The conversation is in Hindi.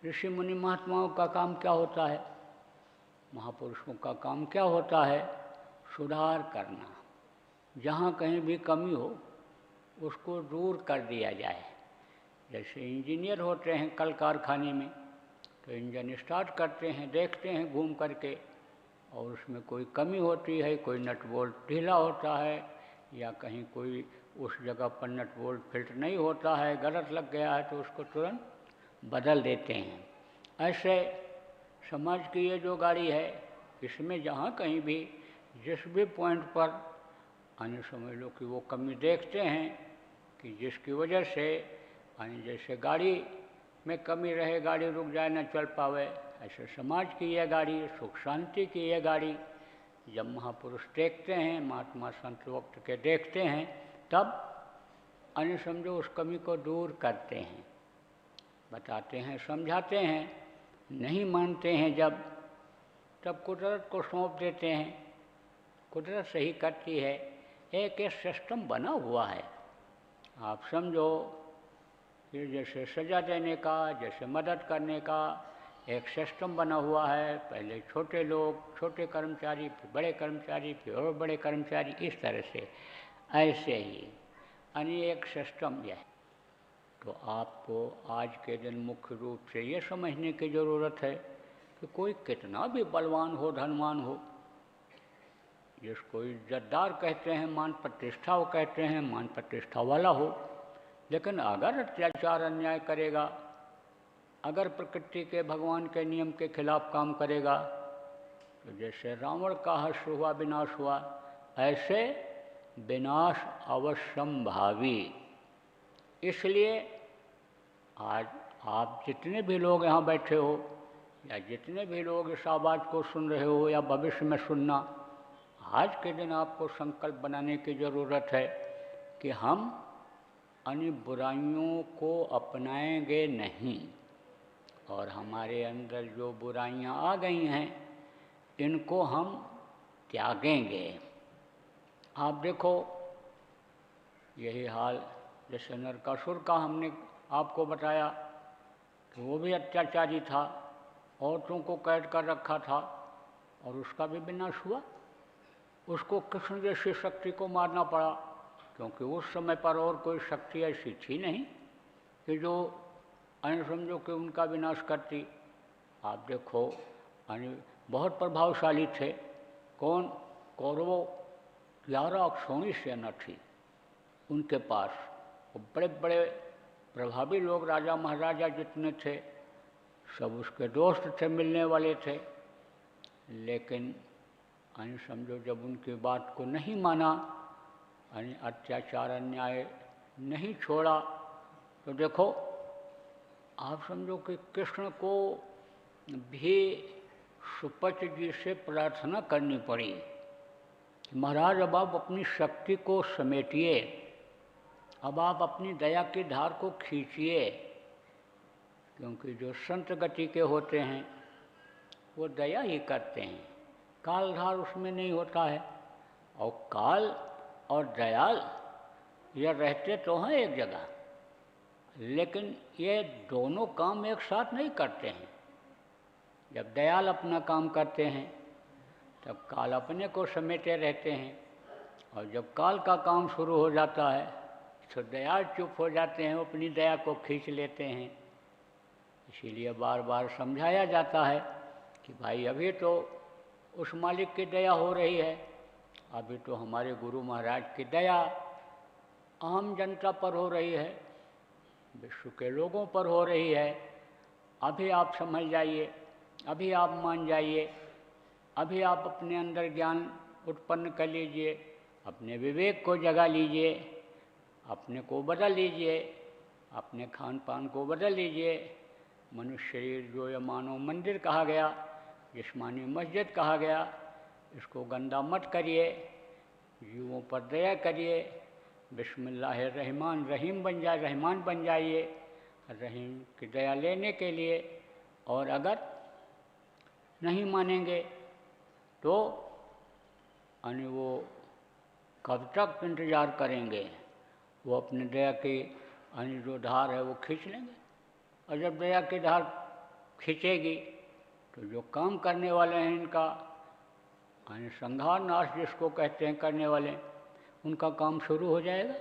ऋषि मुनि महात्माओं का काम क्या होता है, महापुरुषों का काम क्या होता है? सुधार करना। जहाँ कहीं भी कमी हो उसको दूर कर दिया जाए। जैसे इंजीनियर होते हैं कल कारखाने में, तो इंजन स्टार्ट करते हैं, देखते हैं घूम करके, और उसमें कोई कमी होती है, कोई नट बोल्ट ढीला होता है, या कहीं कोई उस जगह पर नट बोल्ट फिट नहीं होता है, गलत लग गया है, तो उसको तुरंत बदल देते हैं। ऐसे समाज की ये जो गाड़ी है, इसमें जहाँ कहीं भी जिस भी पॉइंट पर आने समझ लो कि वो कमी देखते हैं कि जिसकी वजह से यानी जैसे गाड़ी में कमी रहे, गाड़ी रुक जाए, न चल पावे, ऐसे समाज की यह गाड़ी, सुख शांति की यह गाड़ी जब महापुरुष देखते हैं, महात्मा संत वक्त के देखते हैं, तब अन्य समझो उस कमी को दूर करते हैं, बताते हैं, समझाते हैं। नहीं मानते हैं जब, तब कुदरत को सौंप देते हैं, कुदरत सही करती है। एक सिस्टम बना हुआ है, आप समझो कि जैसे सजा देने का, जैसे मदद करने का एक सिस्टम बना हुआ है। पहले छोटे लोग, छोटे कर्मचारी, फिर बड़े कर्मचारी, फिर और बड़े कर्मचारी, इस तरह से ऐसे ही यानी एक सिस्टम यह है। तो आपको आज के दिन मुख्य रूप से ये समझने की ज़रूरत है कि कोई कितना भी बलवान हो, धनवान हो, जिसको इज्जतदार कहते हैं, मान प्रतिष्ठा वो कहते हैं, मान प्रतिष्ठा वाला हो, लेकिन अगर अत्याचार अन्याय करेगा, अगर प्रकृति के भगवान के नियम के खिलाफ काम करेगा, तो जैसे रावण का हर्ष हुआ, विनाश हुआ, ऐसे विनाश अवश्यंभावी। इसलिए आज आप जितने भी लोग यहाँ बैठे हो, या जितने भी लोग इस आवाज़ को सुन रहे हो, या भविष्य में सुनना, आज के दिन आपको संकल्प बनाने की ज़रूरत है कि हम अन्य बुराइयों को अपनाएंगे नहीं, और हमारे अंदर जो बुराइयां आ गई हैं इनको हम त्यागेंगे। आप देखो यही हाल जैसे नरकासुर का हमने आपको बताया कि वो भी अत्याचारी था, औरतों को कैद कर रखा था, और उसका भी विनाश हुआ। उसको कृष्ण जैसी शक्ति को मारना पड़ा, क्योंकि उस समय पर और कोई शक्ति ऐसी थी नहीं कि जो अन्य समझो कि उनका विनाश करती। आप देखो अन्य बहुत प्रभावशाली थे। कौन? कौरवों 11 अक्षौणी सेना थी उनके पास। वो बड़े बड़े प्रभावी लोग, राजा महाराजा जितने थे, सब उसके दोस्त थे, मिलने वाले थे। लेकिन अन्य समझो जब उनकी बात को नहीं माना, यानी अत्याचार अन्याय नहीं छोड़ा, तो देखो आप समझो कि कृष्ण को भी सुपच जी से प्रार्थना करनी पड़ी कि महाराज अब आप अपनी शक्ति को समेटिए, अब आप अपनी दया की धार को खींचिए, क्योंकि जो संत गति के होते हैं वो दया ही करते हैं, कालधार उसमें नहीं होता है। और काल और दयाल ये रहते तो हैं एक जगह, लेकिन ये दोनों काम एक साथ नहीं करते हैं। जब दयाल अपना काम करते हैं तब काल अपने को समेटे रहते हैं, और जब काल का काम शुरू हो जाता है तो दयाल चुप हो जाते हैं, अपनी दया को खींच लेते हैं। इसीलिए बार बार समझाया जाता है कि भाई अभी तो उस मालिक की दया हो रही है, अभी तो हमारे गुरु महाराज की दया आम जनता पर हो रही है, विश्व के लोगों पर हो रही है। अभी आप समझ जाइए, अभी आप मान जाइए, अभी आप अपने अंदर ज्ञान उत्पन्न कर लीजिए, अपने विवेक को जगा लीजिए, अपने को बदल लीजिए, अपने खान पान को बदल लीजिए। मनुष्य शरीर जो ये मानव मंदिर कहा गया, जिस्मानी मस्जिद कहा गया, इसको गंदा मत करिए, जीवों पर दया करिए, बिस्मिल्लाहिर्रहमान रहीम बन जाए, रहमान बन जाइए, रहीम की दया लेने के लिए। और अगर नहीं मानेंगे तो यानी वो कब तक इंतज़ार करेंगे, वो अपनी दया की यानी जो धार है वो खींच लेंगे। और जब दया की धार खींचेगी तो जो काम करने वाले हैं इनका, यानी संहार नाश जिसको कहते हैं करने वाले, उनका काम शुरू हो जाएगा।